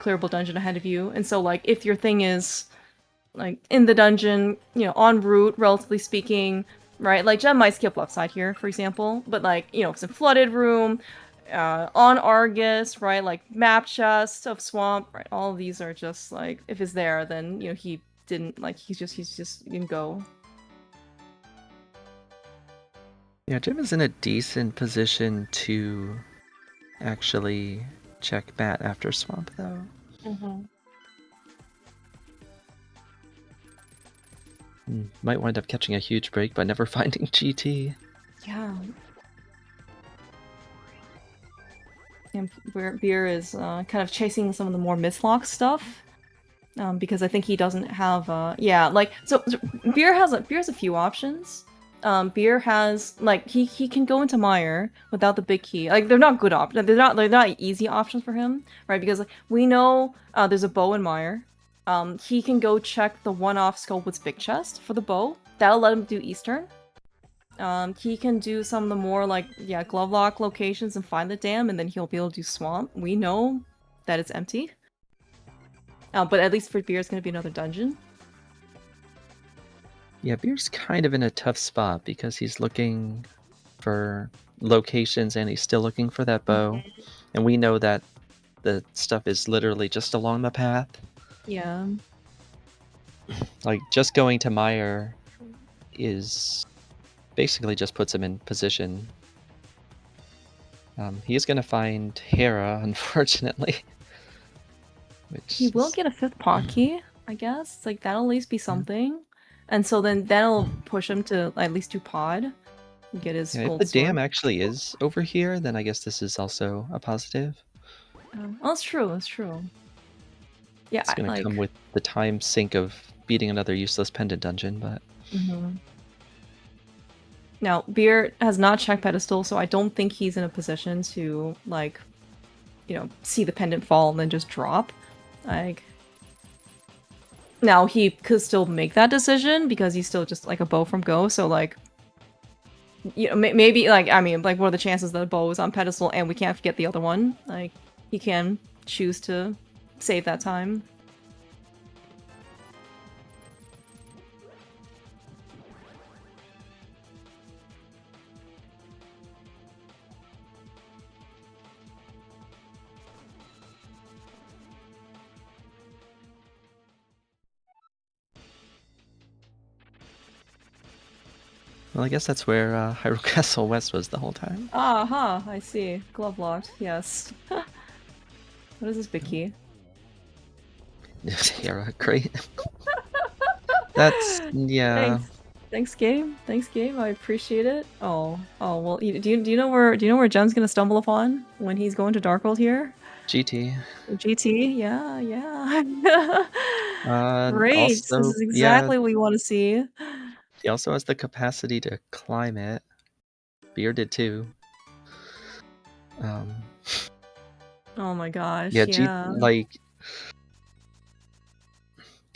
clearable dungeon ahead of you. And so, like, if your thing is, like, in the dungeon, you know, en route, relatively speaking, right? Like, Gem might skip left side here, for example. But, like, you know, it's a flooded room, on Argus, right? Like, map chest of swamp, right? All of these are just, like, if it's there, then, you know, he didn't, like, he's just gonna go. Yeah, Jim is in a decent position to actually check Bat after Swamp, though. Might wind up catching a huge break by never finding GT. Yeah. And Beer is kind of chasing some of the more Mistlock stuff. Because I think he doesn't have yeah, like so Beer has a few options. Beer has like he can go into Mire without the big key. Like they're not good options. They're not easy options for him, right? Because like, we know there's a bow in Mire. He can go check the one-off Skullwood's big chest for the bow. That'll let him do Eastern. He can do some of the more like glove lock locations and find the dam, and then he'll be able to do Swamp. We know that it's empty. But at least for Beer, it's going to be another dungeon. Yeah, Beer's kind of in a tough spot because he's looking for locations and he's still looking for that bow. And we know that the stuff is literally just along the path. Yeah. Like, just going to Mire is basically just puts him in position. He is going to find Hera, unfortunately. He will get a 5th pot key, I guess. Like, that'll at least be something. And so then that'll push him to at least do pod. Get his gold if the sword. dam actually is over here, then I guess this is also a positive. Oh, that's true, that's true. Yeah, it's going to come with the time sink of beating another useless pendant dungeon, but... Now, Beer has not checked pedestal, so I don't think he's in a position to, like, you know, see the pendant fall and then just drop. Like... Now, he could still make that decision, because he's still just, like, a bow from go, so, like... You know, maybe, like, I mean, like, what are the chances that a bow is on pedestal and we can't forget the other one? Like, he can choose to save that time. Well, I guess that's where Hyrule Castle West was the whole time. Aha, I see. Glove locked, yes. What is this big key? Hera, great. That's, yeah. Thanks, game. Thanks, game. I appreciate it. Oh, well, do you know where Gem's gonna stumble upon when he's going to Dark World here? GT. GT, yeah. Great. Also, this is exactly what we want to see. He also has the capacity to climb it. Beer did too. Oh my gosh, yeah.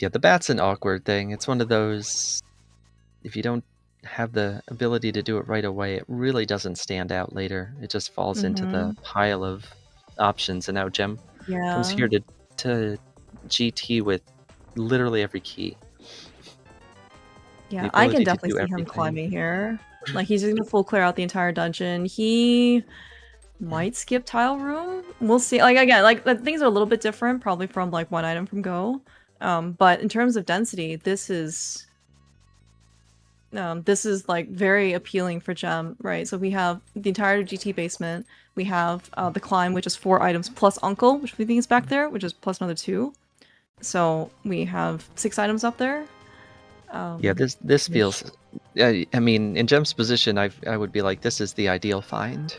The bat's an awkward thing. It's one of those, if you don't have the ability to do it right away, it really doesn't stand out later. It just falls into the pile of options, and now Gem comes here to GT with literally every key. Yeah, I can definitely see him climbing here. Like, he's just gonna full clear out the entire dungeon. He might skip Tile Room. We'll see. Like, again, like, things are a little bit different, probably from, like, one item from Go. But in terms of density, this is like very appealing for Gem, right? So we have the entire GT basement. We have the climb, which is 4 items plus Uncle, which we think is back there, which is plus another 2. So we have 6 items up there. Yeah, this feels. I mean, in Gem's position, I would be like, this is the ideal find.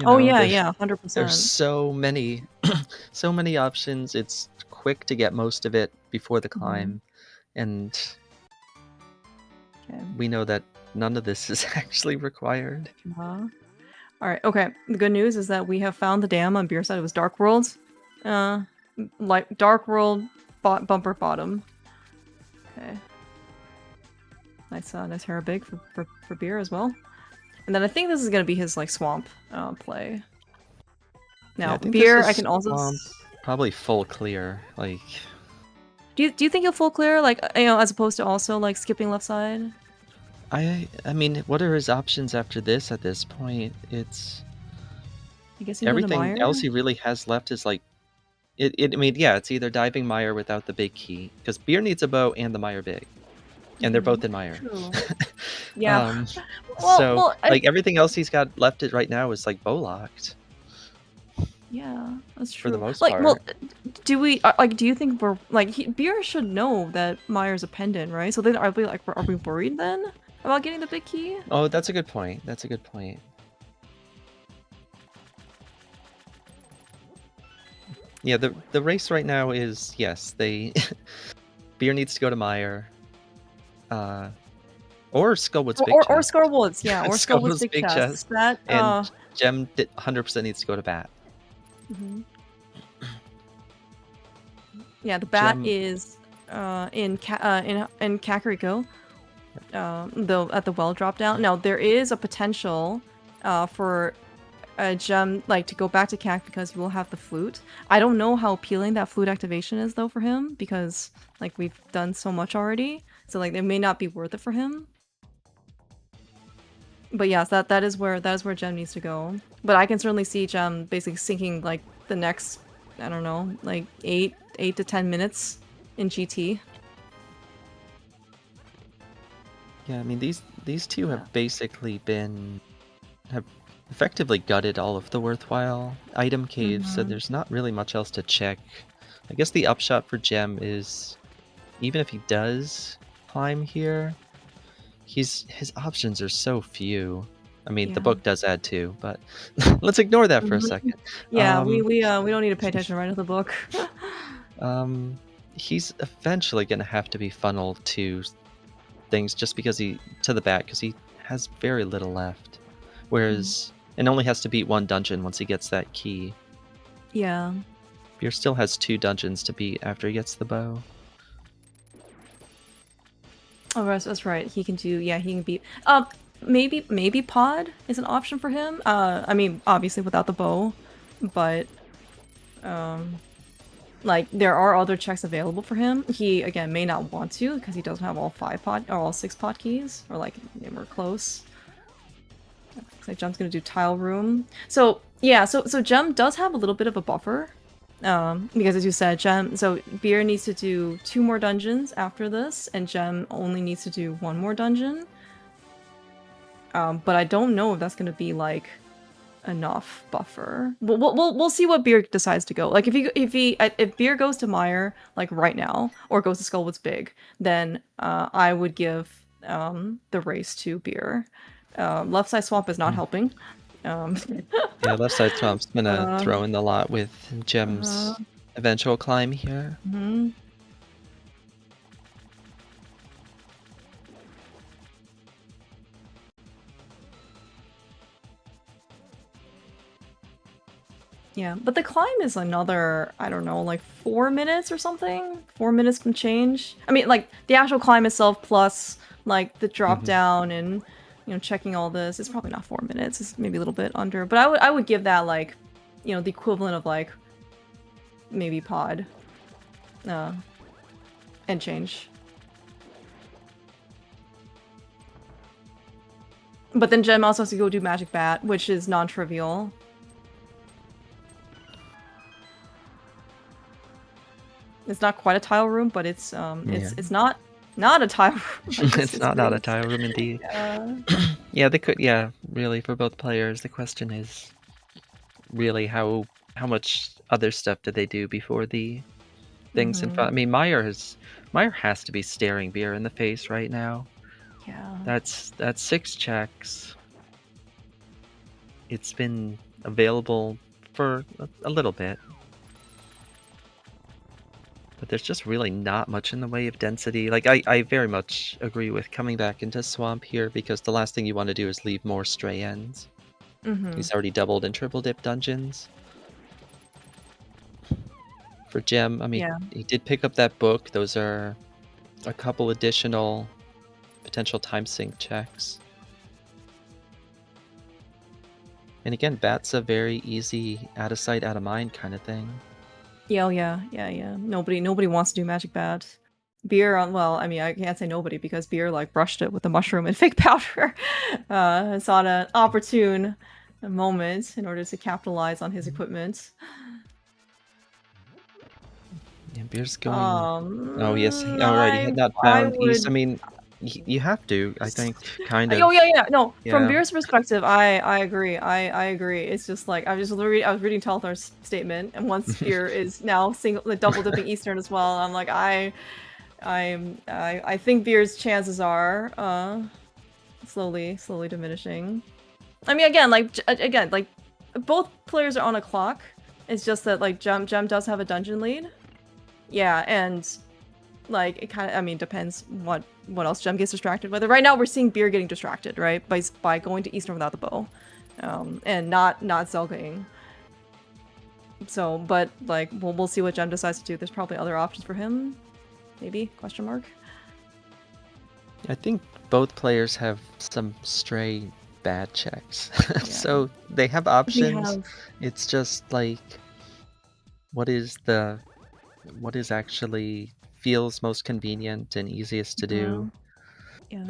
Oh yeah, 100%. There's so many, so many options. It's quick to get most of it before the climb, and we know that none of this is actually required. All right. Okay. The good news is that we have found the dam on Beer's side. It was Dark World, like Dark World bumper bottom. Okay. Nice Hera big for Beer as well. And then I think this is gonna be his like swamp play. Now Beer, I can also Probably full clear. Like, Do you think he'll full clear, like, as opposed to also like skipping left side? I mean, what are his options after this at this point? I guess you can go to Everything else Meyer. he really has left is like I mean, yeah, it's either diving Mire without the big key, because Beer needs a bow and the Mire big, and they're both in Mire. True. Yeah. um, Well, so like everything else he's got left it right now is like bow locked yeah, that's for the true. most Like, part. well, do we like? Do you think we're like Beer should know that Meyer's a pendant, right? So then, are we worried then about getting the big key? Oh, that's a good point. That's a good point. Yeah, the race right now is, yes, they Beer needs to go to Mire. Or Skullwood's big chest. Or Scarwoods, yeah, or Scarwoods big chest. chest. That And Gem 100% needs to go to Bat. Yeah, the Bat Gem... is in Kakariko, though at the well drop down. Now there is a potential for a Gem like to go back to Kak because he will have the flute. I don't know how appealing that flute activation is though for him, because like we've done so much already, so like it may not be worth it for him. But yes, that is where Gem needs to go. But I can certainly see Gem basically sinking like the next, I don't know, like 8 to 10 minutes in GT. Yeah, I mean, these two have basically have effectively gutted all of the worthwhile item caves, so there's not really much else to check. I guess the upshot for Gem is, even if he does climb here, his options are so few. I mean, the book does add 2, but let's ignore that for a second. Yeah, we don't need to pay attention right to the book. He's eventually gonna have to be funneled to things just because to the Bat, because he has very little left, whereas and only has to beat 1 dungeon once he gets that key. Yeah. Beer still has 2 dungeons to beat after he gets the bow. Oh, that's right. He can do, yeah, he can beat. Maybe Pod is an option for him. I mean, obviously without the bow, but like there are other checks available for him. He again may not want to because he doesn't have all 5 pod or all 6 pod keys, or like we're close. Looks like Gem's gonna do tile room. So yeah, so Gem does have a little bit of a buffer. Because as you said, so Beer needs to do 2 more dungeons after this, and Gem only needs to do 1 more dungeon. But I don't know if that's gonna be like enough buffer. We'll see what Beer decides to go. Like if Beer goes to Meyer like right now, or goes to Skullwood's Big, then I would give the race to Beer. Left side swamp is not helping. Yeah, left side swamp's gonna throw in the lot with Gem's eventual climb here. Yeah, but the climb is another, I don't know, like 4 minutes or something? 4 minutes can change. I mean, like, the actual climb itself plus, like, the drop down and, you know, checking all this, it's probably not 4 minutes. It's maybe a little bit under. But I would give that, like, you know, the equivalent of, like, maybe pod. And change. But then Gem also has to go do Magic Bat, which is non-trivial. It's not quite a tile room, but it's it's not a tile room. It's not a tile room indeed. Yeah, they could. Yeah, really, for both players, the question is really how much other stuff did they do before the things in front. I mean, Meyer has to be staring Beer in the face right now. Yeah. That's 6 checks. It's been available for a little bit. But there's just really not much in the way of density. Like, I very much agree with coming back into Swamp here, because the last thing you want to do is leave more stray ends. He's already doubled and triple dip dungeons. For Gem, I mean, he did pick up that book. Those are a couple additional potential time sink checks. And again, Bat's a very easy out of sight, out of mind kind of thing. Yeah, oh yeah. Nobody wants to do magic bat. Beer, well, I mean, I can't say nobody because Beer like brushed it with the mushroom and fake powder. Sought an opportune moment in order to capitalize on his equipment. Yeah, Beer's going. Oh yes. All right. He had not I found. He's. would. I mean, you have to. I think kind Oh of. yeah. No, from Yeah. Beer's perspective, I agree. I agree. It's just like I was reading Telthar's statement, and once Beer is now double dipping Eastern as well, I'm like I think Beer's chances are slowly diminishing. I mean, again, like both players are on a clock. It's just that like Gem does have a dungeon lead. Yeah, and like it kind of, I mean, depends what else Gem gets distracted with. Right now we're seeing Beer getting distracted, right? By going to Eastern without the bow. And not Zelgaing. So, but like we'll see what Gem decides to do. There's probably other options for him. Maybe? Question mark. I think both players have some stray bad checks. Yeah. So they have options. It's just like what is actually feels most convenient and easiest to do. Yeah.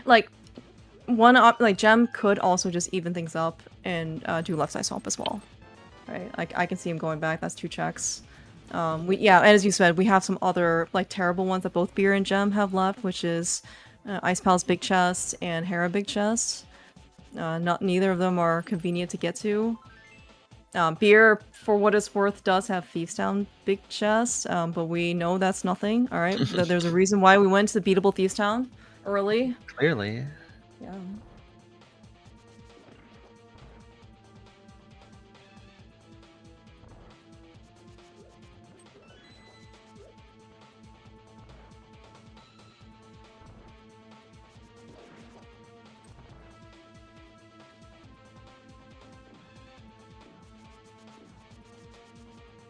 Like Gem could also just even things up and do left side swap as well. Right? Like I can see him going back. That's 2 checks. And as you said, we have some other like terrible ones that both Beer and Gem have left, which is Ice Pal's big chest and Hera big chest. Neither of them are convenient to get to. Beer, for what it's worth, does have Thiefstown big chest, but we know that's nothing. All right, there's a reason why we went to the beatable Thiefstown early. Clearly. Yeah.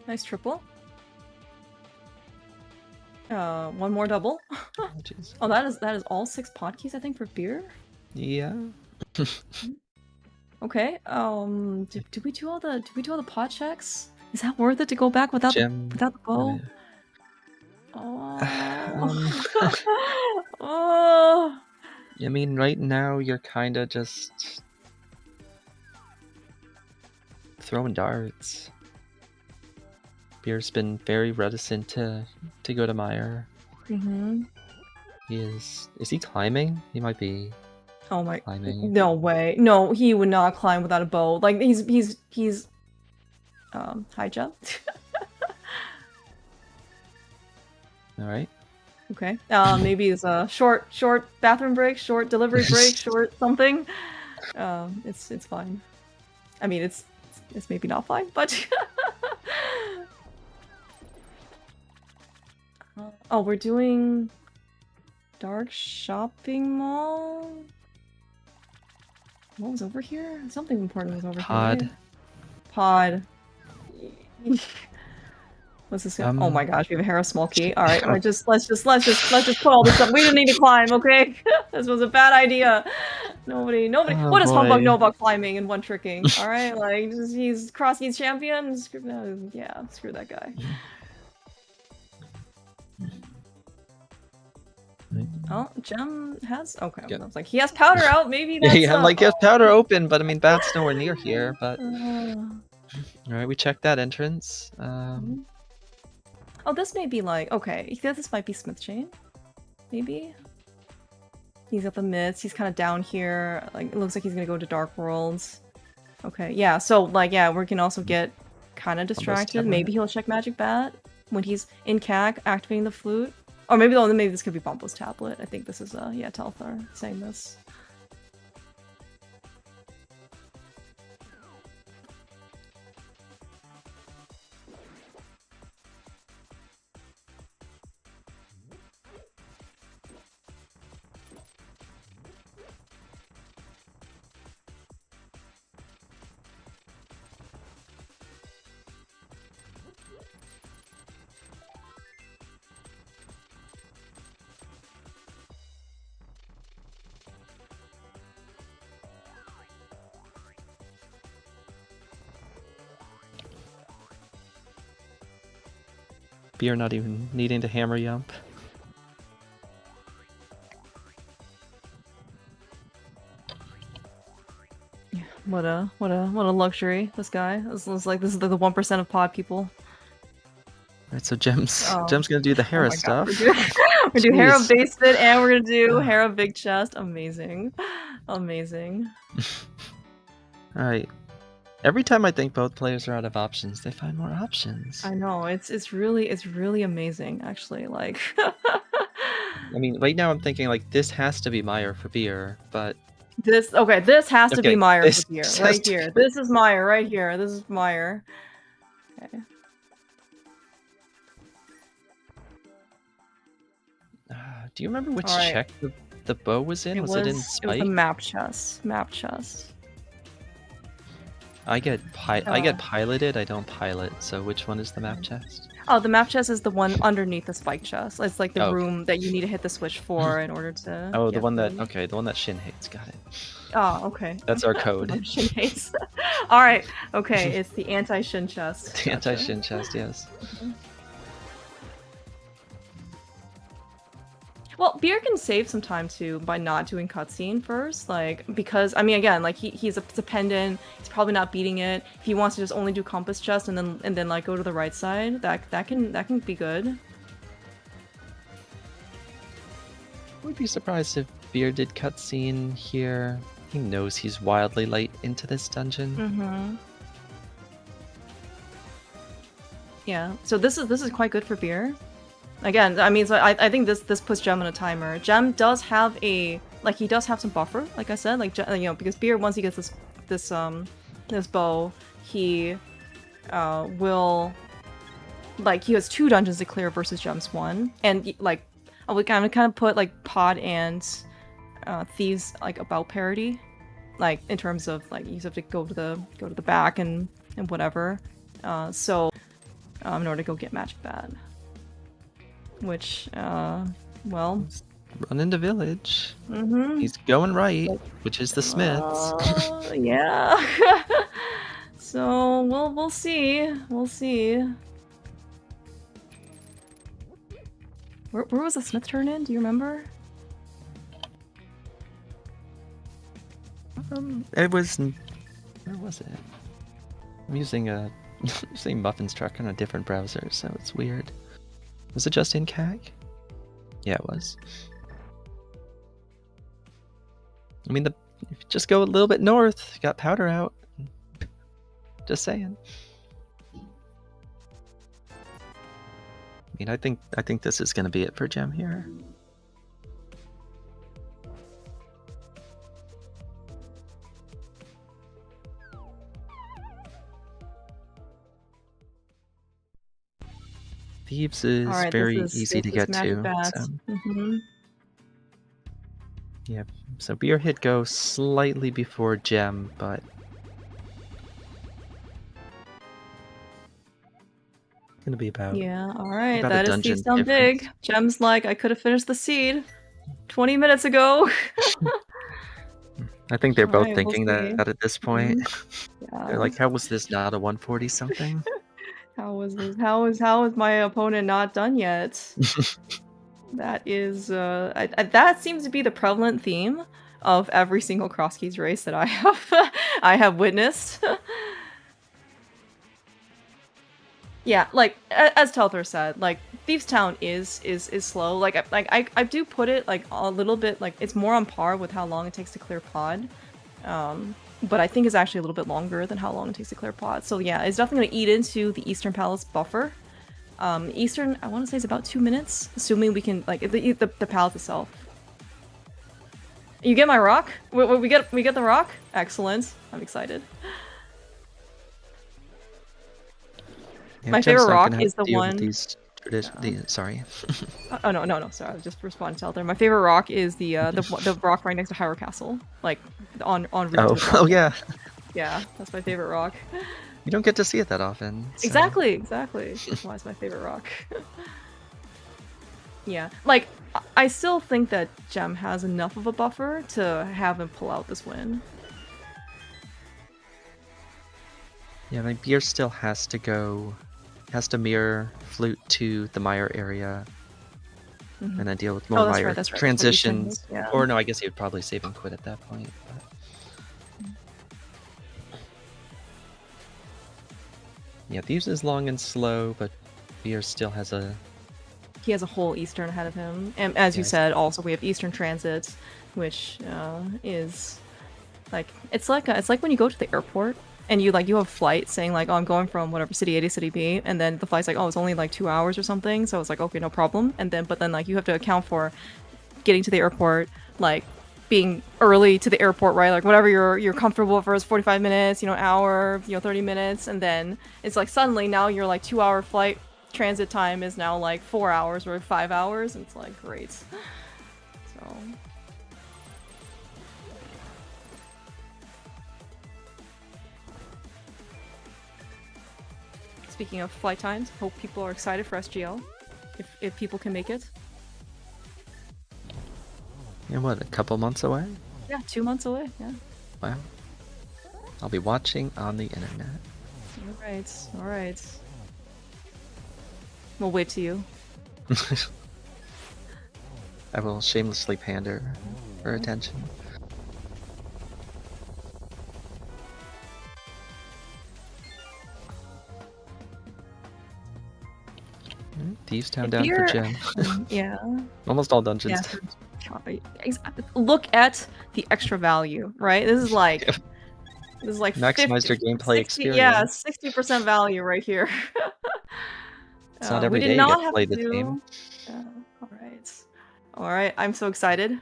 Nice triple. One more double. Oh, that is all 6 potkeys, I think, for Beer. Yeah. Okay. Did we do all the pot checks? Is that worth it to go back without the bow? Oh. Oh. I mean, right now you're kind of just throwing darts. Beer's been very reticent to go to Meyer. Mm-hmm. Is he climbing? He might be. Oh my! Climbing. No way! No, he would not climb without a bow. Like he's high jump. All right. Okay. Maybe it's a short bathroom break, short delivery break, short something. It's fine. I mean, it's maybe not fine, but. Oh, we're doing dark shopping mall. What was over here? Something important was over here. Pod. What's this? Oh my gosh, we have a Hera small key. All right, let's just put all this up. We didn't need to climb, okay? This was a bad idea. Nobody. Oh, what does Humbug know about climbing and one tricking? All right, like he's Crosskeys champion. Yeah, screw that guy. Oh, Gem has okay. I was like, he has powder out. Maybe that's yeah. Like he has powder open, but I mean, Bat's nowhere near here. But all right, we checked that entrance. Oh, this may be like okay. This might be Smith Chain. Maybe. He's got the myths. He's kind of down here. Like it looks like he's gonna go to Dark Worlds. Okay, yeah. So like yeah, we can also get kind of distracted. Maybe he'll check Magic Bat when he's in CAC activating the flute. Or maybe this could be Bombo's tablet. I think this is Telthar saying this. Beer not even needing to hammer yump. Yeah, what a luxury, this guy. This is like this is the 1% of pod people. Alright, so Gem's gonna do the Hera stuff. We're do Hera basement and we're gonna do Hera big chest. Amazing. Amazing. Alright. Every time I think both players are out of options, they find more options. I know, it's really amazing, actually. Like I mean, right now I'm thinking like this has to be Meyer for beer, but this has to be Meyer for beer. Right here. Be... This is Meyer right here. This is Meyer. Okay. Do you remember which check the bow was in? Was it in Spike? It was the map chest. Map chest. I get piloted, I don't pilot, so which one is the map chest? Oh, the map chest is the one underneath the spike chest. It's like the room that you need to hit the switch for in order to... Oh, the one that... Okay, the one that Shin hates. Got it. Oh, okay. That's our code. Shin hates. Alright, okay, it's the anti-Shin chest. The anti-Shin chest, yes. Well, Beer can save some time too by not doing cutscene first, like, because I mean, again, like he's a pendant. He's probably not beating it. If he wants to just only do compass chest and then like go to the right side, that can be good. Would be surprised if Beer did cutscene here. He knows he's wildly late into this dungeon. Mm-hmm. Yeah. So this is quite good for Beer. Again, I mean, so I think this puts Gem on a timer. Gem does have he does have some buffer, like I said, like, you know, because Beer, once he gets this bow, he will, like, he has 2 dungeons to clear versus Gem's 1, and like I would kind of put like Pod and Thieves like about parity, like in terms of like you just have to go to the back and whatever, so in order to go get Magic Bat. Which, well... Run into village. Mm-hmm. He's going right, which is the Smiths. Yeah. So, we'll see. We'll see. Where was the Smith turn in? Do you remember? It was... Where was it? I'm using Muffin's truck on a different browser, so it's weird. Was it just in CAG? Yeah, it was. I mean, if you just go a little bit north, you got powder out. Just saying. I mean, I think this is going to be it for Gem here. Thieves is very easy to get to. So. Mm-hmm. Yeah, so Beer hit go slightly before Gem, but gonna be about alright, that is Seed sound big. Gem's like, I could have finished the seed 20 minutes ago. I think they're both thinking that at this point. Yeah. They're like, how was this not a 140 something? How is my opponent not done yet? That is that seems to be the prevalent theme of every single Crosskeys race that I have witnessed. Yeah, like as Telthor said, like Thieves Town is slow. Like I do put it like a little bit, like it's more on par with how long it takes to clear pod. But I think it's actually a little bit longer than how long it takes to clear pod. So yeah, it's definitely going to eat into the Eastern Palace buffer. Eastern, I want to say, is about 2 minutes, assuming we can, like, the palace itself. You get my rock? We get the rock? Excellent. I'm excited. Yeah, my favorite rock is the one... Sorry. Oh no! Sorry, I was just responding to Elder. My favorite rock is the rock right next to Hyrule Castle, like on route. Oh yeah. Yeah, that's my favorite rock. You don't get to see it that often. So. Exactly. That's why it's my favorite rock. Yeah, like I still think that Gem has enough of a buffer to have him pull out this win. Yeah, my Beer still has to go has to mirror flute to the mire area, and then deal with more Oh, that's mire right, that's right. transitions. Yeah. Or no, I guess he would probably save and quit at that point. But... yeah, Thieves is long and slow, but Beer still has a... he has a whole Eastern ahead of him. And as you said, also we have Eastern Transit, which is like it's like when you go to the airport and you have a flight saying like, oh, I'm going from whatever city A to city B, and then the flight's like, oh, it's only like 2 hours or something, so it's like, okay, no problem. And then but then like you have to account for getting to the airport, like being early to the airport, right? Like whatever you're comfortable for is 45 minutes, an hour, 30 minutes, and then it's like suddenly now your like 2-hour flight transit time is now like 4 hours or 5 hours, and it's like great. So speaking of flight times, hope people are excited for SGL, if people can make it. Yeah, what, a couple months away? Yeah, 2 months away, yeah. Wow. I'll be watching on the internet. Alright. We'll wait to you. I will shamelessly pander for attention. Thieves Town down for Gem. Yeah. Almost all dungeons. Yeah. Look at the extra value, right? This is like maximize your gameplay 60, experience. Yeah, 60% value right here. It's not every day you get to play this game. All right. I'm so excited.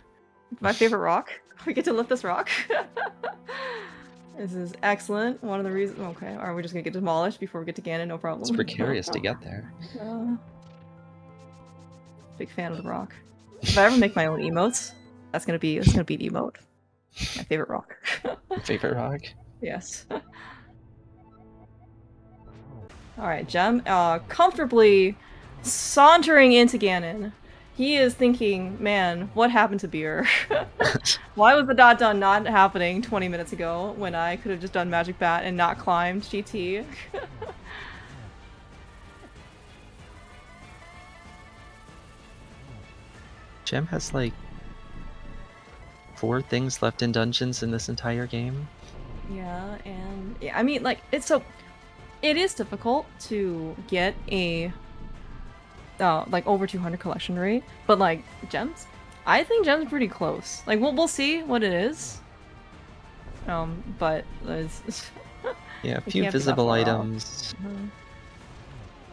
My favorite rock. We get to lift this rock. This is excellent. One of the reasons. Okay, are we just gonna get demolished before we get to Ganon? No problem. It's precarious to get there. Big fan of the rock. If I ever make my own emotes, that's gonna be the emote. My favorite rock. Favorite rock? Yes. Alright, Gem, comfortably sauntering into Ganon. He is thinking, man, what happened to Beer? Why was the dot done not happening 20 minutes ago when I could have just done Magic Bat and not climbed GT? Gem has like 4 things left in dungeons in this entire game. Yeah, and I mean, like, it is difficult to get a like over 200 collection rate, but like Gems, I think Gems pretty close. Like we'll see what it is. But yeah, a few visible items.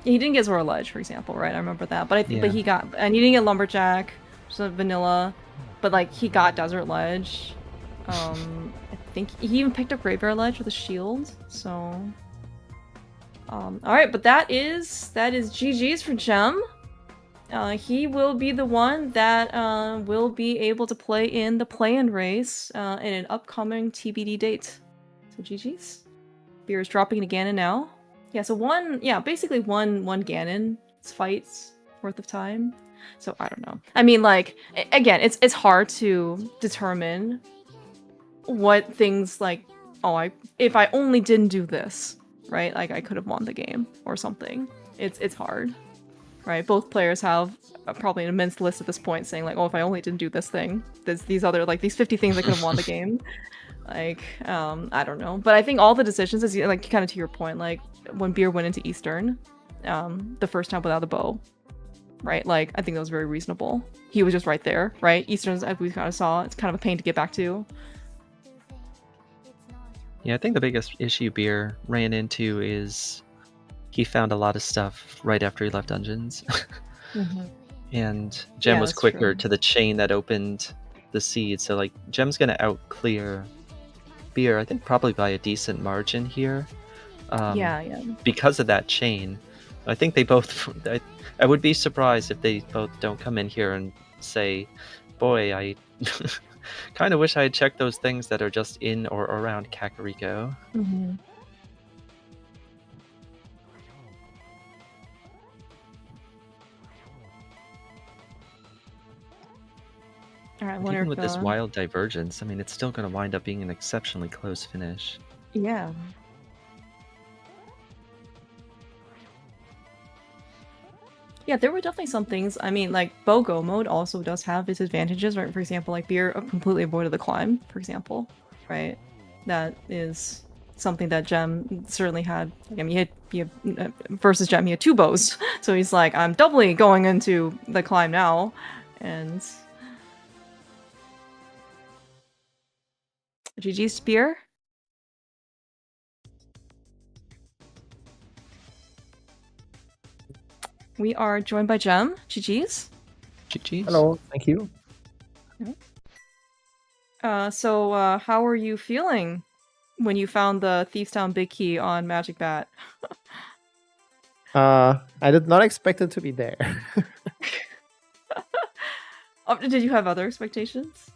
He didn't get Zora Ledge, for example, right? I remember that, but but he got, and he didn't get Lumberjack, so vanilla, but like he got Desert Ledge. I think he even picked up Graveyard Ledge with a shield. So, all right, but that is GG's for Gem. He will be the one that will be able to play in the play-in race in an upcoming TBD date. So GG's. Beer is dropping to Ganon now. Yeah, so basically one Ganon fight's worth of time. So I don't know. I mean, like, again, it's hard to determine what things like, oh, if I only didn't do this, right? Like I could have won the game or something. It's hard. Right, both players have probably an immense list at this point saying like, oh, if I only didn't do this thing, there's these other, like, these 50 things I could have won the game. Like, I don't know. But I think all the decisions, is like, kind of to your point, like, when Beer went into Eastern, the first time without the bow, right? Like, I think that was very reasonable. He was just right there, right? Eastern, as we kind of saw, it's kind of a pain to get back to. Yeah, I think the biggest issue Beer ran into is he found a lot of stuff right after he left dungeons. And Gem was quicker to the chain that opened the seed. So like Gem's gonna outclear Beer, I think probably by a decent margin here. Because of that chain. I think they both, I would be surprised if they both don't come in here and say, boy, I kind of wish I had checked those things that are just in or around Kakariko. All right, even with this wild divergence, I mean, it's still going to wind up being an exceptionally close finish. Yeah. Yeah, there were definitely some things. I mean, like BOGO mode also does have its advantages, right? For example, like Beer completely avoided the climb, for example, right? That is something that Gem certainly had. Like, I mean, he had versus Gem, he had 2 bows, so he's like, I'm doubly going into the climb now, and GG Spear. We are joined by Gem. GG's. GG's. Hello, thank you. So how are you feeling when you found the Thief's Town Big Key on Magic Bat? I did not expect it to be there. Oh, did you have other expectations?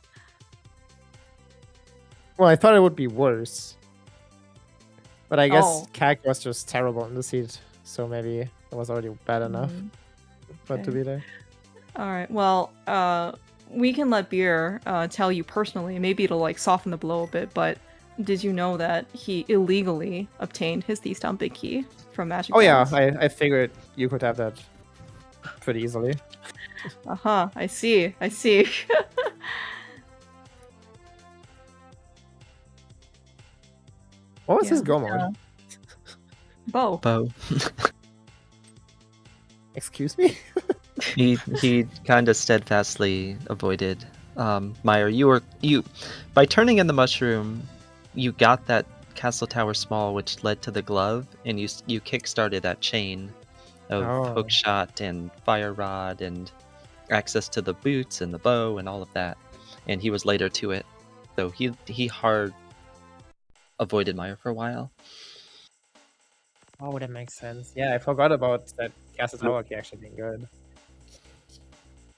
Well, I thought it would be worse. But I guess Oh. CAC was just terrible in the seed, so maybe it was already bad enough for it to be there. Alright, well, we can let Beer tell you personally, maybe it'll like soften the blow a bit, but did you know that he illegally obtained his Thief's Town Big Key from Magic Oh yeah, Bands? I figured you could have that pretty easily. Uh-huh, I see, I see. What was his go mode? Bow. Bow. Excuse me? he kind of steadfastly avoided. Meyer, you by turning in the mushroom, you got that castle tower small, which led to the glove, and you kick-started that chain of hook shot and fire rod and access to the boots and the bow and all of that. And he was later to it, so he hard avoided Meyer for a while. Oh, that makes sense. Yeah, I forgot about that castle tower key actually being good.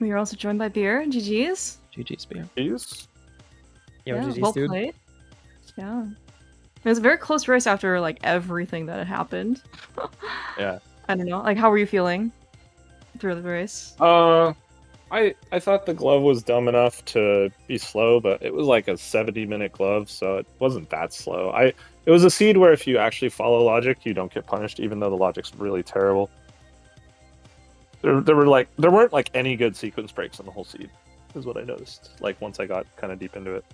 We are also joined by Beer. GG's. GG's Beer. Yes. Yo, Yeah, GG's, well dude. played. Yeah. It was a very close race after like everything that had happened. Yeah. I don't know. Like, how were you feeling through the race? I thought the glove was dumb enough to be slow, but it was like a 70-minute glove, so it wasn't that slow. It was a seed where if you actually follow logic, you don't get punished, even though the logic's really terrible. There weren't like any good sequence breaks on the whole seed, is what I noticed. Like once I got kind of deep into it.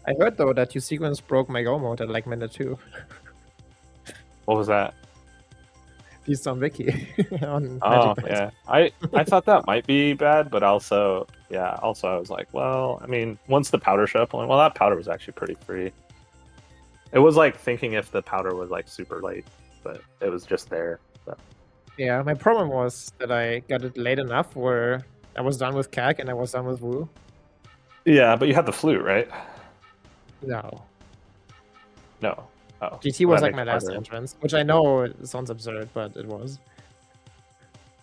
I heard though that you sequence broke my go mode at like minute 2. What was that? He's on Wiki on Oh Magic Bands. yeah, I thought that might be bad, but also I was like, well, I mean, once the powder showed up, I'm like, well, that powder was actually pretty free. It was like thinking if the powder was like super late, but it was just there. So. Yeah, my problem was that I got it late enough where I was done with CAC and I was done with Wu. Yeah, but you had the flute, right? No. No. Oh. GT was like my last entrance, which I know sounds absurd, but it was.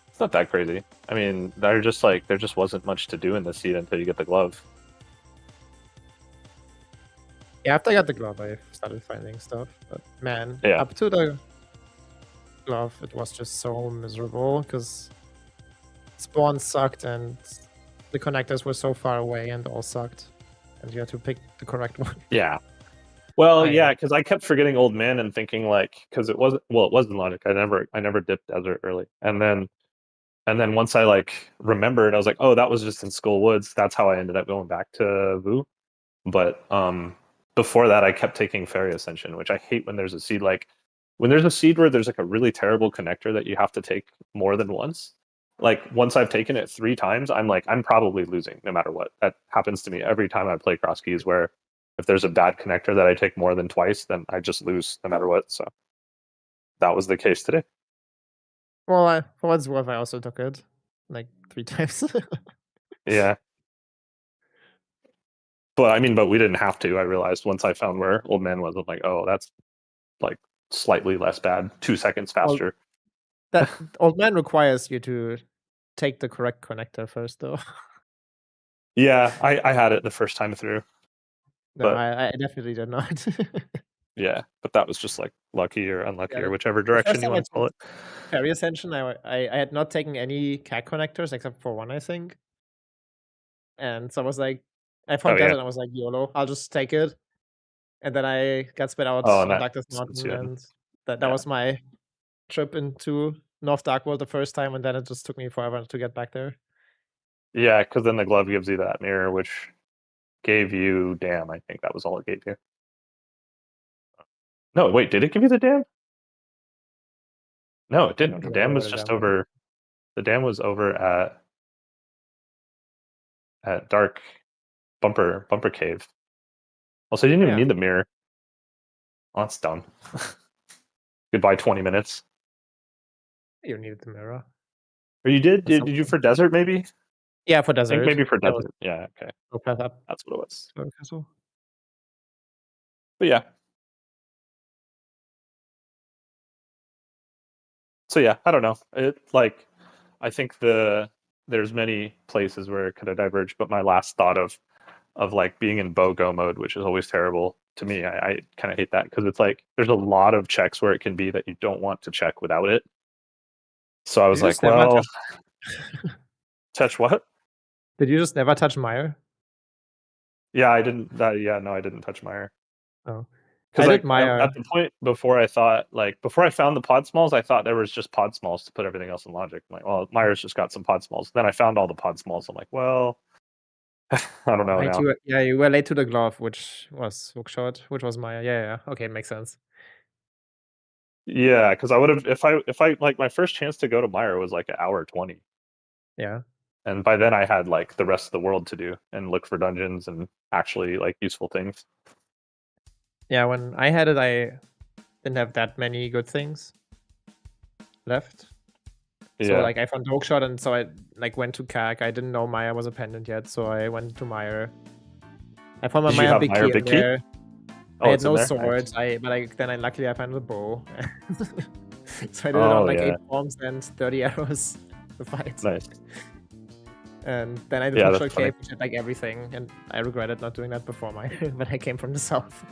It's not that crazy. I mean, there just wasn't much to do in the seed until you get the glove. Yeah, after I got the glove, I started finding stuff. But man, Yeah. up to the glove, it was just so miserable because spawn sucked and the connectors were so far away and all sucked, and you had to pick the correct one. Yeah. Well, yeah, because I kept forgetting Old Man and thinking like, because it wasn't logic. I never dipped desert early, and then once I like remembered, I was like, oh, that was just in Skull Woods. That's how I ended up going back to Vu. But before that, I kept taking Fairy Ascension, which I hate when there's a seed like when there's a seed where there's like a really terrible connector that you have to take more than once. Like once I've taken it 3 times, I'm like, I'm probably losing no matter what. That happens to me every time I play Crosskeys, where if there's a bad connector that I take more than twice, then I just lose no matter what. So that was the case today. Well, for what's worth, I also took it like 3 times. Yeah. But I mean, but we didn't have to. I realized once I found where Old Man was, I'm like, oh, that's like slightly less bad, 2 seconds faster. That Old Man requires you to take the correct connector first, though. Yeah, I had it the first time through. No, but I definitely did not. Yeah, but that was just like lucky or unlucky Yeah, or whichever direction you want to call it. Fairy Ascension, I had not taken any CAC connectors except for one, I think. And so I was like, I found Desert and I was like, YOLO, I'll just take it. And then I got spit out on Douglas Mountain, and that was my trip into North Dark World the first time, and then it just took me forever to get back there. Yeah, because then the glove gives you that mirror, which gave you dam. I think that was all it gave you. No, wait, did it give you the dam? No, it didn't. The Yeah, dam was whatever just that was. over. The dam was over at Dark Bumper Cave. Also, you didn't even Yeah. need the mirror. Oh, that's done. Goodbye, 20 minutes. You needed the mirror. Or you did? That's Did you for desert maybe? Yeah, for I desert. think maybe for That was desert. Yeah, okay. so path up That's what it was. to the castle. But yeah. So yeah, I don't know. It like I think there's many places where it could have diverged, but my last thought of like being in BOGO mode, which is always terrible to me. I kind of hate that because it's like there's a lot of checks where it can be that you don't want to check without it. So I was Did you like, just never well, touch what? Did you just never touch Meyer? Yeah, I didn't. No, I didn't touch Meyer. Oh, Because I like did Meyer. at the point before I thought before I found the pod smalls, I thought there was just pod smalls to put everything else in logic. I'm like, well, Meyer's just got some pod smalls. Then I found all the pod smalls. I'm like, well, I don't know now. You were late to the glove, which was hookshot, which was Meyer. Yeah. Okay, makes sense. Yeah, because I would have if I like my first chance to go to Meyer was like an hour 20. Yeah. And by then I had like the rest of the world to do and look for dungeons and actually like useful things. Yeah, when I had it, I didn't have that many good things left. So like I found hookshot, and so I like went to CAC. I didn't know Meyer was a pendant yet, so I went to Meyer. I found my Did you Meyer have big Meyer key big in key? there. Oh, I had it's in no there? swords. Luckily I found the bow. So I did it on like 8 bombs and 30 arrows to fight. Nice. And then I did Yeah, hookshot that's funny. cave, which had like everything, and I regretted not doing that before when I came from the south.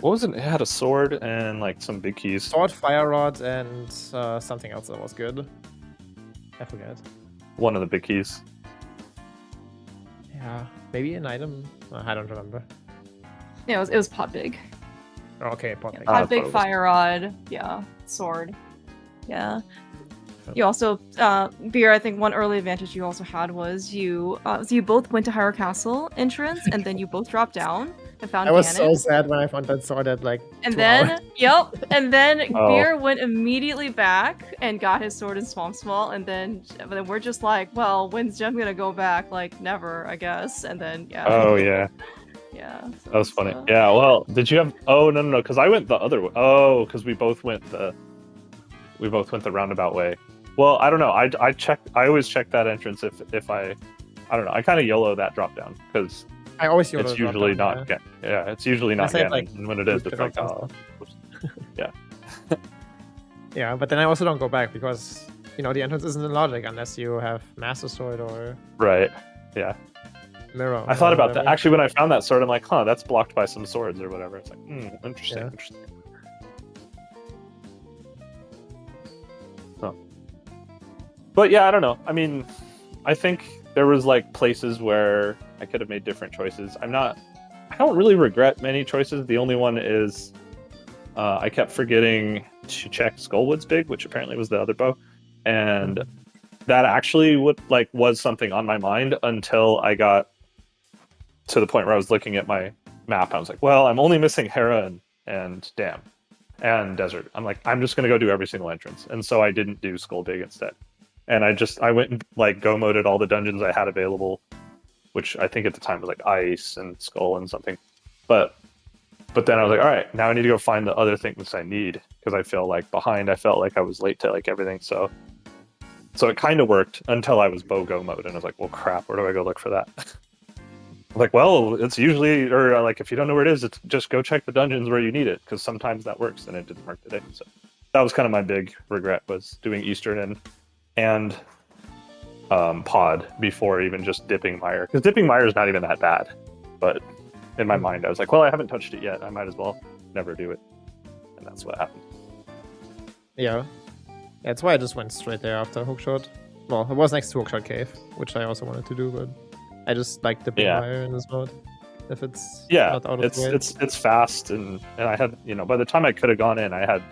What was it? It had a sword and like some big keys. Sword, fire rod, and something else that was good. I forget. One of the big keys. Yeah, maybe an item. I don't remember. Yeah, it was pot big. Oh, okay, pot. Yeah, big. pot that's what big, it was. fire rod. Yeah, sword. Yeah. You also, Beer, I think one early advantage you also had was you both went to Hyrule Castle entrance, and then you both dropped down and found I was Ganon. so sad when I found that sword at like And 2 then, hours. and then Oh. Beer went immediately back and got his sword in Swamp Small, and then we're just like, well, when's Jem gonna go back? Like, never, I guess. And then, yeah. Oh yeah, Yeah. So that was funny. Yeah, well, did you have? Oh no, because I went the other way. Oh, because we both went the roundabout way. Well, I don't know. I checked. I always check that entrance if I don't know. I kind of YOLO that drop down because I always it's usually not. Yeah, it's usually not said, Ganon. like, And when it is, look it's it like, up oh, and Yeah, but then I also don't go back because the entrance isn't in logic unless you have Master Sword or right. Yeah, Mirror. I thought or about that. whatever. Actually, when I found that sword, I'm like, huh, that's blocked by some swords or whatever. It's like, interesting, Yeah. interesting. So. But yeah, I don't know. I mean, I think there was like places where I could have made different choices. I don't really regret many choices. The only one is I kept forgetting to check Skullwood's big, which apparently was the other bow. And that actually was something on my mind until I got to the point where I was looking at my map. I was like, well, I'm only missing Hera and Dam and Desert. I'm like, I'm just going to go do every single entrance. And so I didn't do Skull Big instead. And I went and like go moded all the dungeons I had available, which I think at the time was like Ice and Skull and something. But then I was like, all right, now I need to go find the other things I need because I feel like behind. I felt like I was late to like everything. So it kind of worked until I was BOGO mode, and I was like, well, crap, where do I go look for that? Like, well, it's usually, or like if you don't know where it is, it's just go check the dungeons where you need it because sometimes that works, and it didn't work today. So that was kind of my big regret, was doing Eastern and Pod before even just dipping Mire, because dipping Mire is not even that bad, but in my mind I was like, well, I haven't touched it yet, I might as well never do it, and that's what happened. Yeah, that's why I just went straight there after Hookshot. Well, it was next to Hookshot Cave, which I also wanted to do, but I just like the Mire in this mode. If it's not out of the way. It's fast, and I had, by the time I could have gone in, I had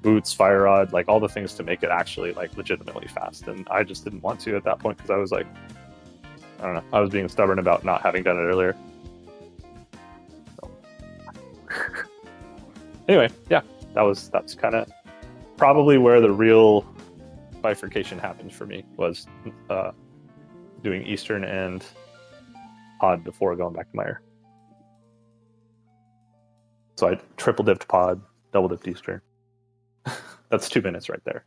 boots, fire rod, like all the things to make it actually like legitimately fast. And I just didn't want to at that point because I was like, I don't know, I was being stubborn about not having done it earlier. So. Anyway, yeah, that's kind of probably where the real bifurcation happened for me, was doing Eastern and Pod before going back to Meyer. So I triple dipped Pod, double dipped Eastern. That's 2 minutes right there.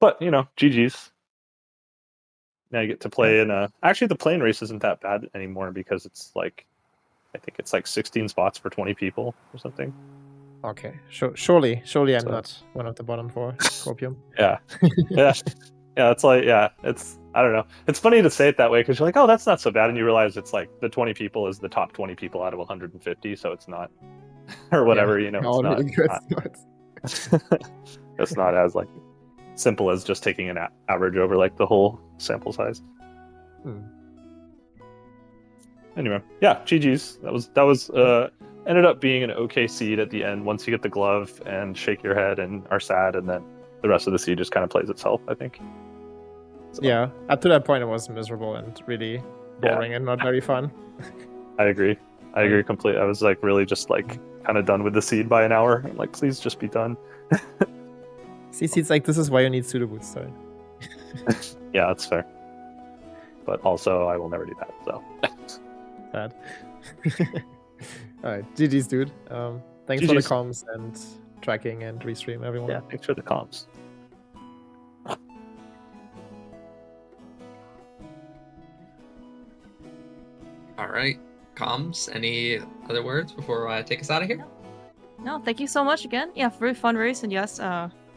But, you know, GG's. Now you get to play in actually the plane race isn't that bad anymore because it's like, I think it's like 16 spots for 20 people or something. Okay, surely I'm not one of the bottom 4 Copium. Yeah. Yeah. Yeah, it's like, yeah, it's, I don't know. It's funny to say it that way because you're like, oh, that's not so bad. And you realize it's like the 20 people is the top 20 people out of 150. So it's not, or whatever, you know, it's not, really good. it's not as like simple as just taking an average over like the whole sample size. Anyway, yeah, GG's. That was ended up being an okay seed at the end once you get the glove and shake your head and are sad, and then the rest of the seed just kind of plays itself, I think. So. Yeah, up to that point it was miserable and really boring and not very fun. I agree completely. I was like really just like kind of done with the seed by an hour. I'm like, please just be done. See, it's like, this is why you need pseudo boots, sorry. Yeah, that's fair. But also, I will never do that, so. Bad. Alright, GG's, dude. Thanks for the comms and tracking and restream, everyone. Yeah, thanks for the comms. Alright, comms, any other words before I take us out of here? No, thank you so much again. Yeah, very fun race, and yes,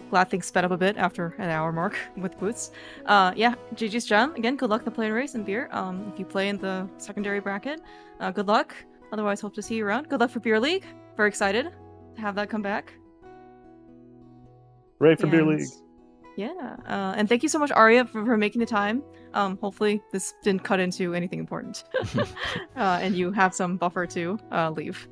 glad things sped up a bit after an hour mark with boots. Yeah, GG's Gem. Again, good luck in the play and race and beer. If you play in the secondary bracket, good luck. Otherwise, hope to see you around. Good luck for Beer League. Very excited to have that come back. Ready for Beer League. Yeah, and thank you so much, Arya, for making the time. Hopefully this didn't cut into anything important. And you have some buffer to leave.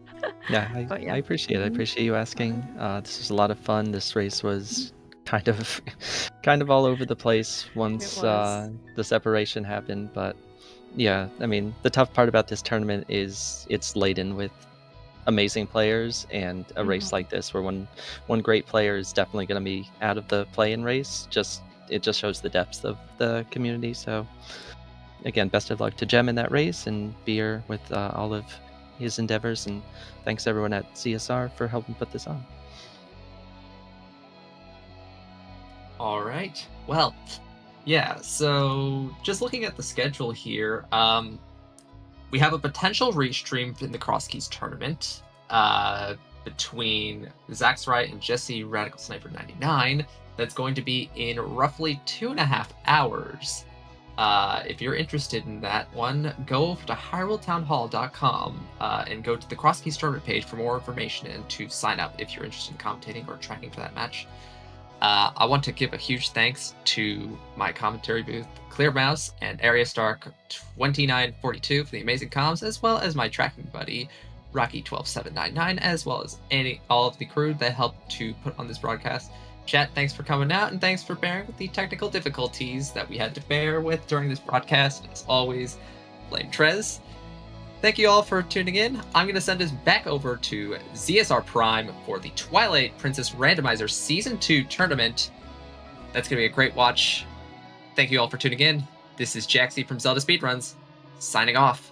Yeah, I appreciate it. I appreciate you asking. This was a lot of fun. This race was kind of all over the place once the separation happened. But yeah, I mean, the tough part about this tournament is it's laden with amazing players, and a race like this where one great player is definitely going to be out of the play-in race, it just shows the depths of the community. So again, best of luck to Gem in that race, and Beer with all of his endeavors, and thanks everyone at CSR for helping put this on. All right, well, yeah, so just looking at the schedule here, we have a potential restream in the Crosskeys tournament between Zach's Right and Jesse Radical Sniper 99. That's going to be in roughly 2.5 hours. If you're interested in that one, go over to Hyrule-Townhall.com and go to the Crosskeys tournament page for more information and to sign up if you're interested in commentating or tracking for that match. I want to give a huge thanks to my commentary booth, Clear Mouse, and Area Stark 2942 for the amazing comms, as well as my tracking buddy, Rocky12799, as well as all of the crew that helped to put on this broadcast. Chat, thanks for coming out, and thanks for bearing with the technical difficulties that we had to bear with during this broadcast. As always, blame Trez. Thank you all for tuning in. I'm going to send us back over to ZSR Prime for the Twilight Princess Randomizer Season 2 tournament. That's going to be a great watch. Thank you all for tuning in. This is Jaxie from Zelda Speedruns, signing off.